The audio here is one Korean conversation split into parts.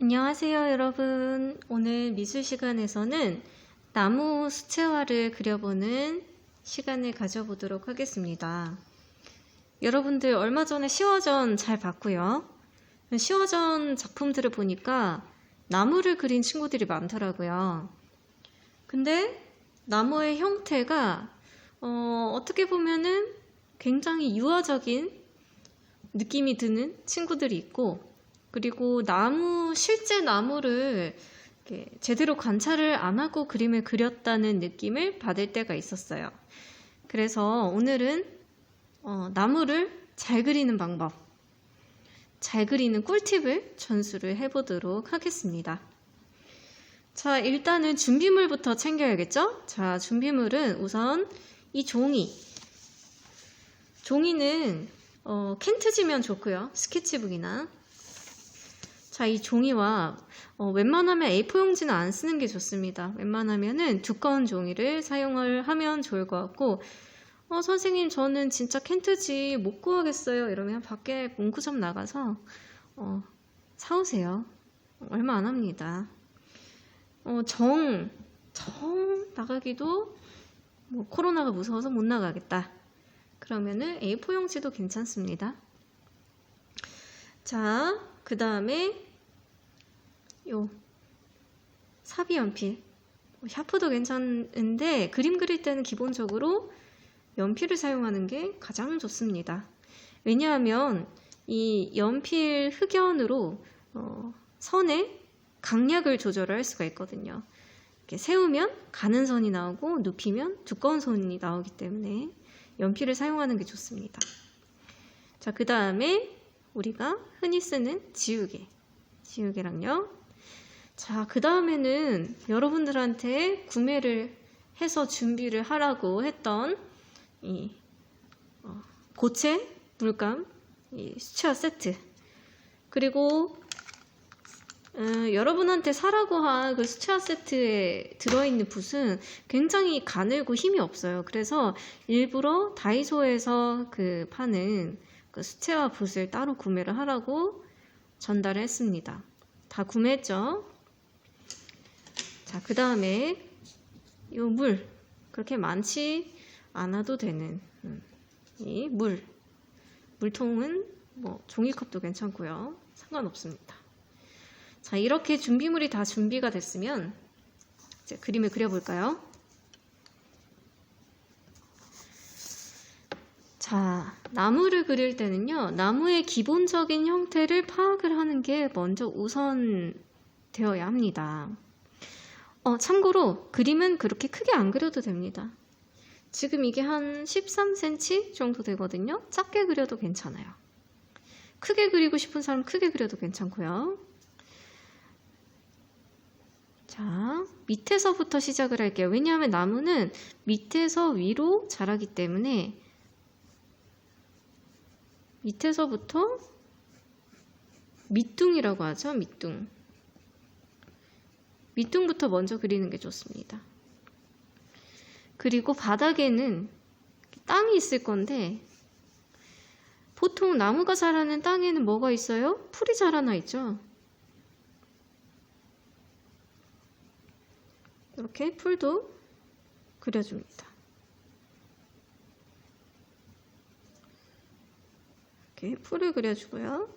안녕하세요, 여러분. 오늘 미술 시간에서는 나무 수채화를 그려보는 시간을 가져보도록 하겠습니다. 여러분들 얼마 전에 시화전 잘 봤고요. 시화전 작품들을 보니까 나무를 그린 친구들이 많더라고요. 근데 나무의 형태가 어떻게 보면은 굉장히 유화적인 느낌이 드는 친구들이 있고, 그리고 실제 나무를 제대로 관찰을 안 하고 그림을 그렸다는 느낌을 받을 때가 있었어요. 그래서 오늘은 나무를 잘 그리는 방법, 잘 그리는 꿀팁을 전수를 해보도록 하겠습니다. 자, 일단은 준비물부터 챙겨야겠죠? 자, 준비물은 우선 이 종이는 캔트지면 좋고요. 스케치북이나. 자, 이 종이와 웬만하면 A4 용지는 안 쓰는 게 좋습니다. 웬만하면은 두꺼운 종이를 사용을 하면 좋을 것 같고, 선생님 저는 진짜 캔트지 못 구하겠어요. 이러면 밖에 문구점 나가서 사오세요. 얼마 안 합니다. 정 나가기도 코로나가 무서워서 못 나가겠다. 그러면은 A4 용지도 괜찮습니다. 자, 그 다음에 요 사비 연필, 샤프도 괜찮은데 그림 그릴 때는 기본적으로 연필을 사용하는 게 가장 좋습니다. 왜냐하면 이 연필 흑연으로 선의 강약을 조절할 수가 있거든요. 이렇게 세우면 가는 선이 나오고 눕히면 두꺼운 선이 나오기 때문에 연필을 사용하는 게 좋습니다. 자, 그 다음에 우리가 흔히 쓰는 지우개랑요. 자, 그 다음에는 여러분들한테 구매를 해서 준비를 하라고 했던 이 고체, 물감, 이 수채화 세트, 그리고 여러분한테 사라고 한 그 수채화 세트에 들어있는 붓은 굉장히 가늘고 힘이 없어요. 그래서 일부러 다이소에서 파는 그 수채화 붓을 따로 구매를 하라고 전달을 했습니다. 다 구매했죠? 자, 그 다음에 요 물, 그렇게 많지 않아도 되는 이 물통은 종이컵도 괜찮고요. 상관없습니다. 자, 이렇게 준비물이 다 준비가 됐으면 이제 그림을 그려볼까요? 자, 나무를 그릴 때는요, 나무의 기본적인 형태를 파악을 하는 게 먼저 우선 되어야 합니다. 참고로 그림은 그렇게 크게 안 그려도 됩니다. 지금 이게 한 13cm 정도 되거든요. 작게 그려도 괜찮아요. 크게 그리고 싶은 사람 크게 그려도 괜찮고요. 자, 밑에서부터 시작을 할게요. 왜냐하면 나무는 밑에서 위로 자라기 때문에 밑에서부터 밑둥이라고 하죠. 밑둥부터 먼저 그리는 게 좋습니다. 그리고 바닥에는 땅이 있을 건데, 보통 나무가 자라는 땅에는 뭐가 있어요? 풀이 자라나 있죠. 이렇게 풀도 그려줍니다. 이렇게 풀을 그려주고요.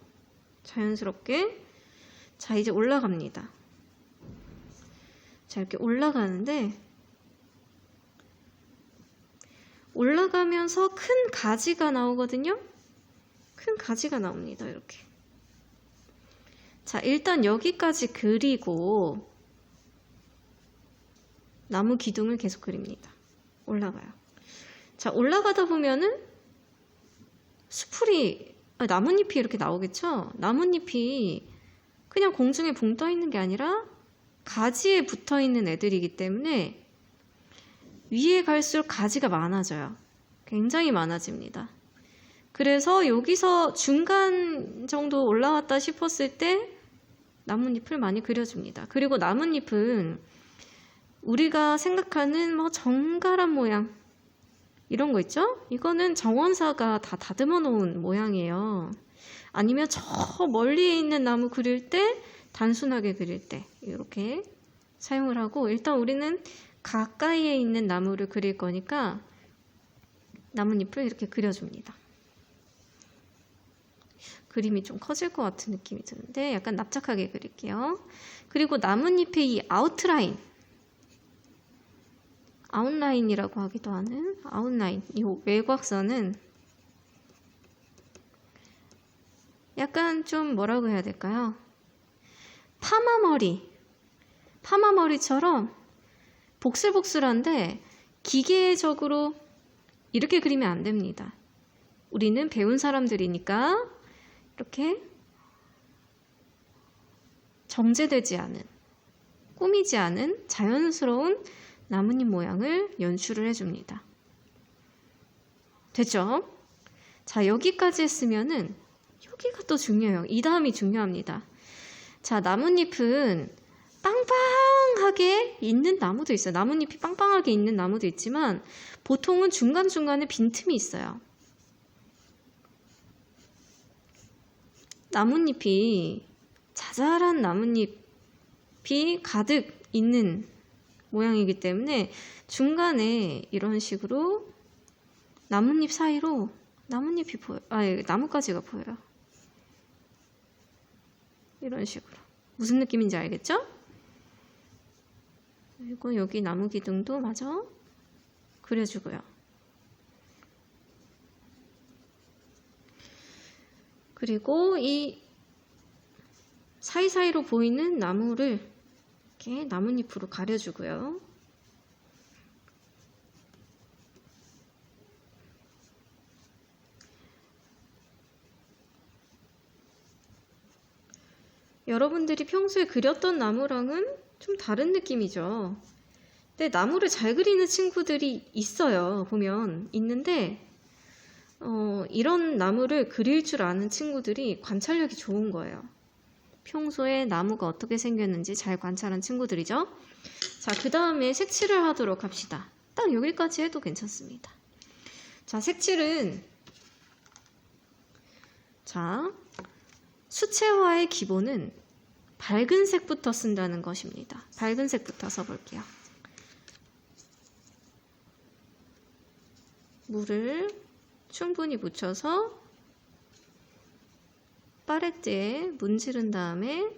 자연스럽게. 자, 이제 올라갑니다. 자, 이렇게 올라가는데, 올라가면서 큰 가지가 나오거든요. 큰 가지가 나옵니다. 이렇게. 자, 일단 여기까지 그리고 나무 기둥을 계속 그립니다. 올라가요. 자, 올라가다 보면은 나뭇잎이 이렇게 나오겠죠? 나뭇잎이 그냥 공중에 붕 떠 있는 게 아니라 가지에 붙어 있는 애들이기 때문에 위에 갈수록 가지가 많아져요. 굉장히 많아집니다. 그래서 여기서 중간 정도 올라왔다 싶었을 때 나뭇잎을 많이 그려줍니다. 그리고 나뭇잎은 우리가 생각하는 정갈한 모양, 이런 거 있죠? 이거는 정원사가 다 다듬어 놓은 모양이에요. 아니면 저 멀리에 있는 나무 그릴 때 단순하게 그릴 때 이렇게 사용을 하고, 일단 우리는 가까이에 있는 나무를 그릴 거니까 나뭇잎을 이렇게 그려줍니다. 그림이 좀 커질 것 같은 느낌이 드는데 약간 납작하게 그릴게요. 그리고 나뭇잎의 이 아웃라인이라고 하기도 하는 아웃라인, 이 외곽선은 약간 좀 뭐라고 해야 될까요? 파마머리처럼 복슬복슬한데 기계적으로 이렇게 그리면 안 됩니다. 우리는 배운 사람들이니까 이렇게 정제되지 않은, 꾸미지 않은 자연스러운 나뭇잎 모양을 연출을 해줍니다. 됐죠? 자, 여기까지 했으면은 여기가 또 중요해요. 이 다음이 중요합니다. 자, 나뭇잎은 빵빵하게 있는 나무도 있어요. 나뭇잎이 빵빵하게 있는 나무도 있지만 보통은 중간중간에 빈틈이 있어요. 나뭇잎이 자잘한 나뭇잎이 가득 있는 모양이기 때문에 중간에 이런 식으로 나뭇잎 사이로 나뭇잎이 보여요. 나뭇가지가 보여요. 이런 식으로. 무슨 느낌인지 알겠죠? 그리고 여기 나무 기둥도 마저 그려주고요. 그리고 이 사이사이로 보이는 나무를 이렇게 나뭇잎으로 가려주고요. 여러분들이 평소에 그렸던 나무랑은 좀 다른 느낌이죠. 근데 나무를 잘 그리는 친구들이 있어요. 보면 있는데 이런 나무를 그릴 줄 아는 친구들이 관찰력이 좋은 거예요. 평소에 나무가 어떻게 생겼는지 잘 관찰한 친구들이죠. 자, 그 다음에 색칠을 하도록 합시다. 딱 여기까지 해도 괜찮습니다. 자, 색칠은 수채화의 기본은 밝은 색부터 쓴다는 것입니다. 밝은 색부터 써볼게요. 물을 충분히 묻혀서 팔레트에 문지른 다음에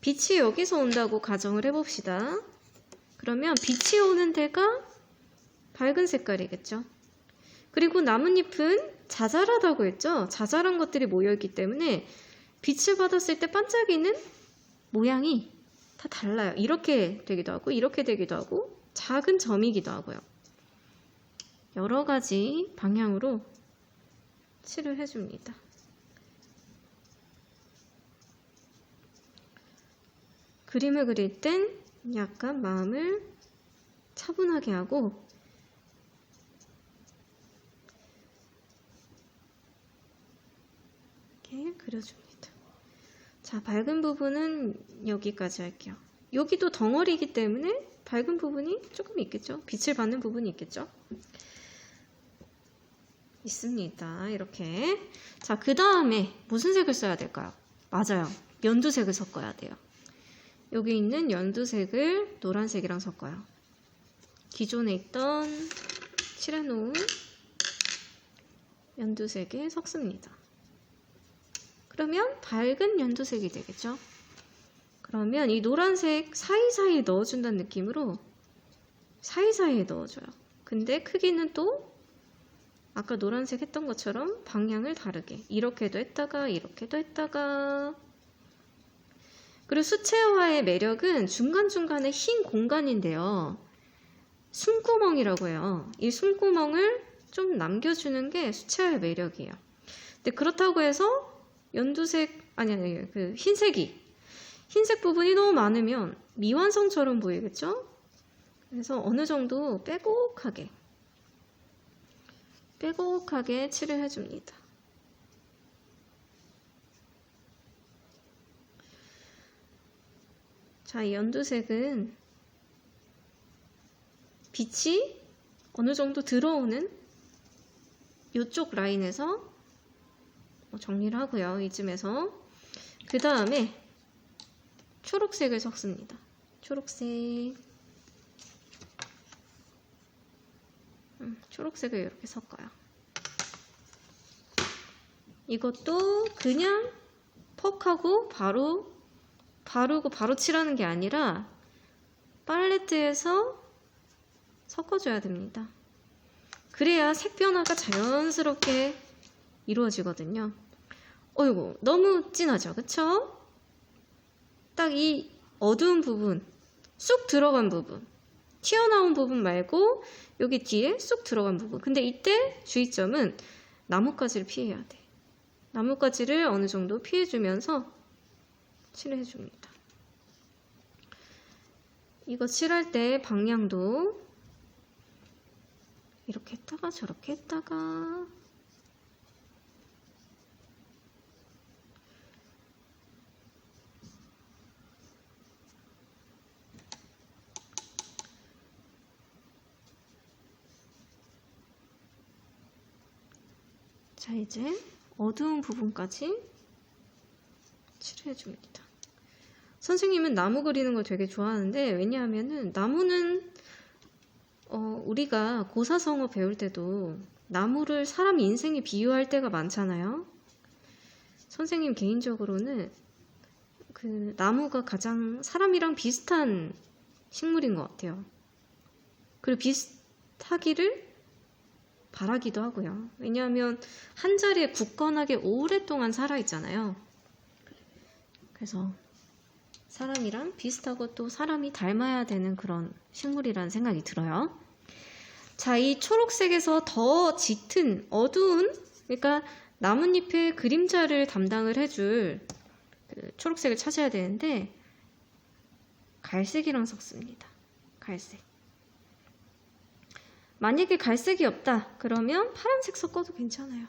빛이 여기서 온다고 가정을 해봅시다. 그러면 빛이 오는 데가 밝은 색깔이겠죠. 그리고 나뭇잎은 자잘하다고 했죠. 자잘한 것들이 모여있기 때문에 빛을 받았을 때 반짝이는 모양이 다 달라요. 이렇게 되기도 하고 이렇게 되기도 하고 작은 점이기도 하고요. 여러 가지 방향으로 칠을 해줍니다. 그림을 그릴 땐 약간 마음을 차분하게 하고 이렇게 그려줍니다. 자, 밝은 부분은 여기까지 할게요. 여기도 덩어리이기 때문에 밝은 부분이 조금 있겠죠. 빛을 받는 부분이 있겠죠. 있습니다. 이렇게. 자, 그 다음에 무슨 색을 써야 될까요? 맞아요. 연두색을 섞어야 돼요. 여기 있는 연두색을 노란색이랑 섞어요. 기존에 있던 칠해놓은 연두색에 섞습니다. 그러면 밝은 연두색이 되겠죠. 그러면 이 노란색 사이사이에 넣어준다는 느낌으로 사이사이에 넣어줘요. 근데 크기는 또 아까 노란색 했던 것처럼 방향을 다르게 이렇게도 했다가 이렇게도 했다가. 그리고 수채화의 매력은 중간중간에 흰 공간인데요. 숨구멍이라고 해요. 이 숨구멍을 좀 남겨주는 게 수채화의 매력이에요. 근데 그렇다고 해서 연두색, 그 흰색 부분이 너무 많으면 미완성처럼 보이겠죠? 그래서 어느 정도 빼곡하게 칠을 해줍니다. 자, 이 연두색은 빛이 어느 정도 들어오는 이쪽 라인에서 정리를 하고요. 이쯤에서 그 다음에 초록색을 섞습니다. 초록색, 초록색을 이렇게 섞어요. 이것도 그냥 퍽하고 바르고 바로 칠하는 게 아니라 팔레트에서 섞어줘야 됩니다. 그래야 색 변화가 자연스럽게 이루어지거든요. 어이구, 너무 진하죠? 그쵸? 딱 이 어두운 부분, 쑥 들어간 부분, 튀어나온 부분 말고 여기 뒤에 쑥 들어간 부분. 근데 이때 주의점은 나뭇가지를 피해야 돼. 나뭇가지를 어느 정도 피해주면서 칠해줍니다. 이거 칠할 때 방향도 이렇게 했다가 저렇게 했다가 자, 이제 어두운 부분까지 칠해줍니다. 선생님은 나무 그리는 걸 되게 좋아하는데, 왜냐하면은 나무는 우리가 고사성어 배울 때도 나무를 사람 인생에 비유할 때가 많잖아요. 선생님 개인적으로는 그 나무가 가장 사람이랑 비슷한 식물인 것 같아요. 그리고 비슷하기를 바라기도 하고요. 왜냐하면 한 자리에 굳건하게 오랫동안 살아있잖아요. 그래서 사람이랑 비슷하고 또 사람이 닮아야 되는 그런 식물이라는 생각이 들어요. 자, 이 초록색에서 더 짙은 어두운, 그러니까 나뭇잎의 그림자를 담당을 해줄 그 초록색을 찾아야 되는데 갈색이랑 섞습니다. 갈색. 만약에 갈색이 없다 그러면 파란색 섞어도 괜찮아요.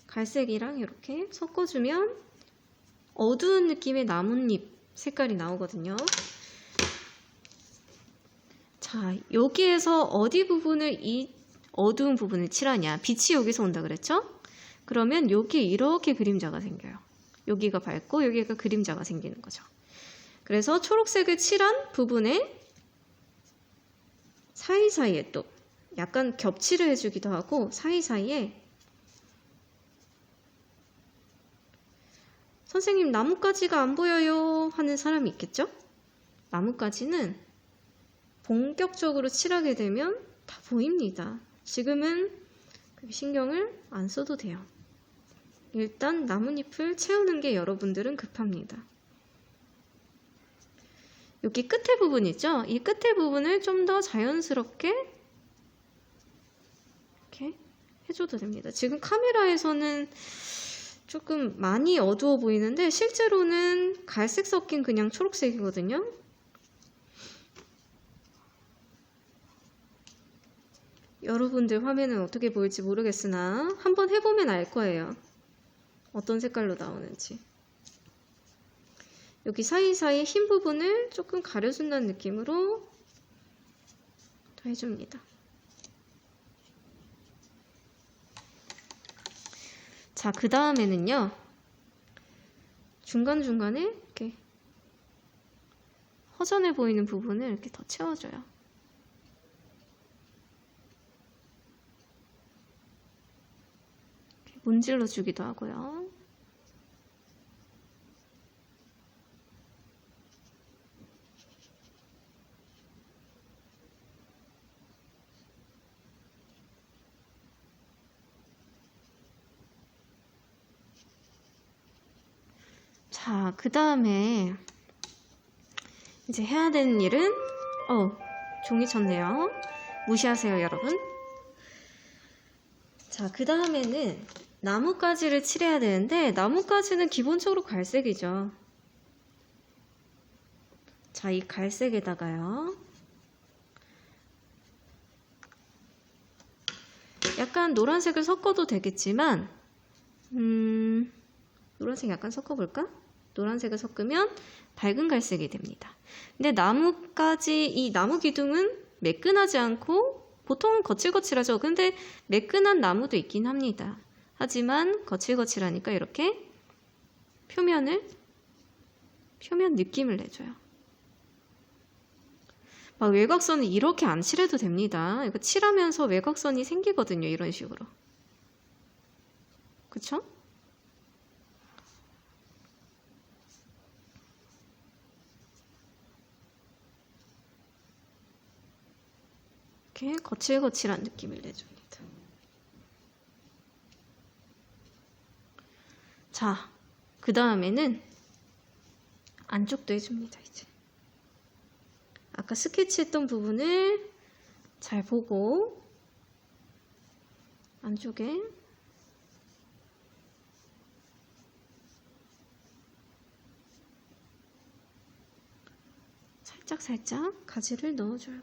갈색이랑 이렇게 섞어주면 어두운 느낌의 나뭇잎 색깔이 나오거든요. 자, 여기에서 어디 부분을 이 어두운 부분을 칠하냐. 빛이 여기서 온다 그랬죠? 그러면 여기에 이렇게 그림자가 생겨요. 여기가 밝고 여기가 그림자가 생기는 거죠. 그래서 초록색을 칠한 부분에 사이사이에 또 약간 겹칠을 해주기도 하고 사이사이에 선생님 나뭇가지가 안 보여요 하는 사람이 있겠죠? 나뭇가지는 본격적으로 칠하게 되면 다 보입니다. 지금은 신경을 안 써도 돼요. 일단 나뭇잎을 채우는 게 여러분들은 급합니다. 여기 끝에 부분 있죠? 이 끝에 부분을 좀 더 자연스럽게 이렇게 해줘도 됩니다. 지금 카메라에서는 조금 많이 어두워 보이는데 실제로는 갈색 섞인 그냥 초록색이거든요. 여러분들 화면은 어떻게 보일지 모르겠으나 한번 해보면 알 거예요. 어떤 색깔로 나오는지. 여기 사이사이 흰 부분을 조금 가려준다는 느낌으로 더 해줍니다. 자, 그 다음에는요. 중간중간에 이렇게 허전해 보이는 부분을 이렇게 더 채워줘요. 이렇게 문질러 주기도 하고요. 자, 그 다음에 이제 해야 되는 일은 종이 쳤네요. 무시하세요, 여러분. 자, 그 다음에는 나뭇가지를 칠해야 되는데 나뭇가지는 기본적으로 갈색이죠. 자, 이 갈색에다가요. 약간 노란색을 섞어도 되겠지만 노란색 약간 섞어볼까? 노란색을 섞으면 밝은 갈색이 됩니다. 근데 나뭇가지, 이 나무 기둥은 매끈하지 않고 보통은 거칠거칠하죠. 근데 매끈한 나무도 있긴 합니다. 하지만 거칠거칠하니까 이렇게 표면 느낌을 내줘요. 막 외곽선을 이렇게 안 칠해도 됩니다. 이거 칠하면서 외곽선이 생기거든요. 이런 식으로. 그쵸? 이렇게 거칠거칠한 느낌을 내줍니다. 자, 그 다음에는 안쪽도 해줍니다. 이제 아까 스케치했던 부분을 잘 보고 안쪽에 살짝 가지를 넣어줘요.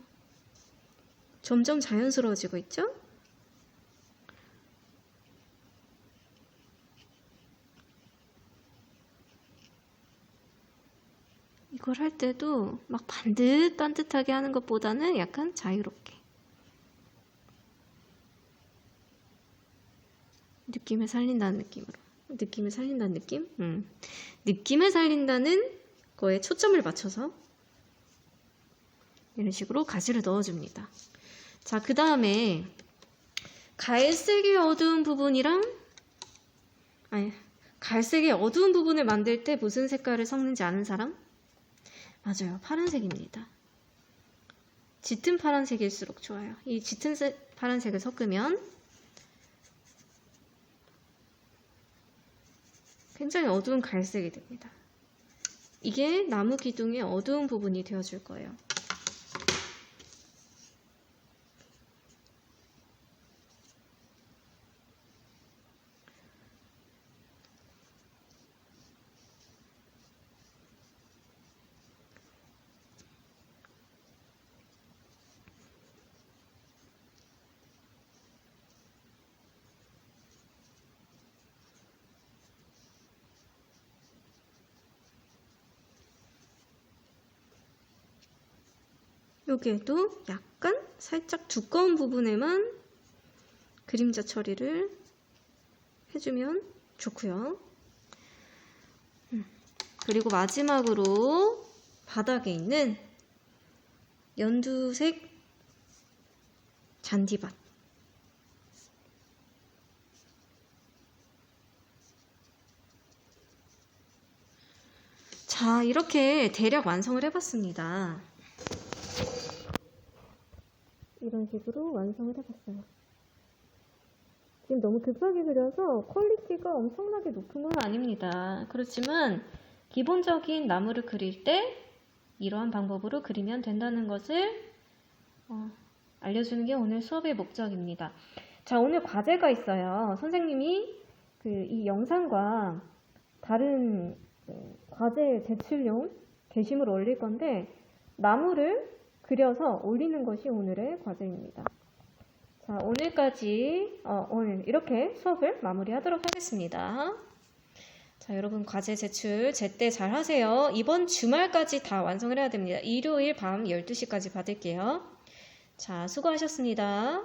점점 자연스러워지고 있죠? 이걸 할 때도 막 반듯반듯하게 하는 것보다는 약간 자유롭게 느낌을 살린다는 느낌으로. 느낌을 살린다는 느낌? 느낌을 살린다는 거에 초점을 맞춰서 이런 식으로 가지를 넣어줍니다. 자, 그 다음에 갈색의 어두운 부분이랑 갈색의 어두운 부분을 만들 때 무슨 색깔을 섞는지 아는 사람? 맞아요. 파란색입니다. 짙은 파란색일수록 좋아요. 이 짙은 파란색을 섞으면 굉장히 어두운 갈색이 됩니다. 이게 나무 기둥의 어두운 부분이 되어줄 거예요. 여기에도 약간 살짝 두꺼운 부분에만 그림자 처리를 해주면 좋고요. 그리고 마지막으로 바닥에 있는 연두색 잔디밭. 자, 이렇게 대략 완성을 해봤습니다. 이런 식으로 완성을 해봤어요. 지금 너무 급하게 그려서 퀄리티가 엄청나게 높은 건 아닙니다. 그렇지만 기본적인 나무를 그릴 때 이러한 방법으로 그리면 된다는 것을 알려주는 게 오늘 수업의 목적입니다. 자, 오늘 과제가 있어요. 선생님이 이 영상과 다른 과제 제출용 게시물 올릴 건데 나무를 그려서 올리는 것이 오늘의 과제입니다. 자, 오늘까지 오늘 이렇게 수업을 마무리하도록 하겠습니다. 자, 여러분 과제 제출 제때 잘 하세요. 이번 주말까지 다 완성을 해야 됩니다. 일요일 밤 12시까지 받을게요. 자, 수고하셨습니다.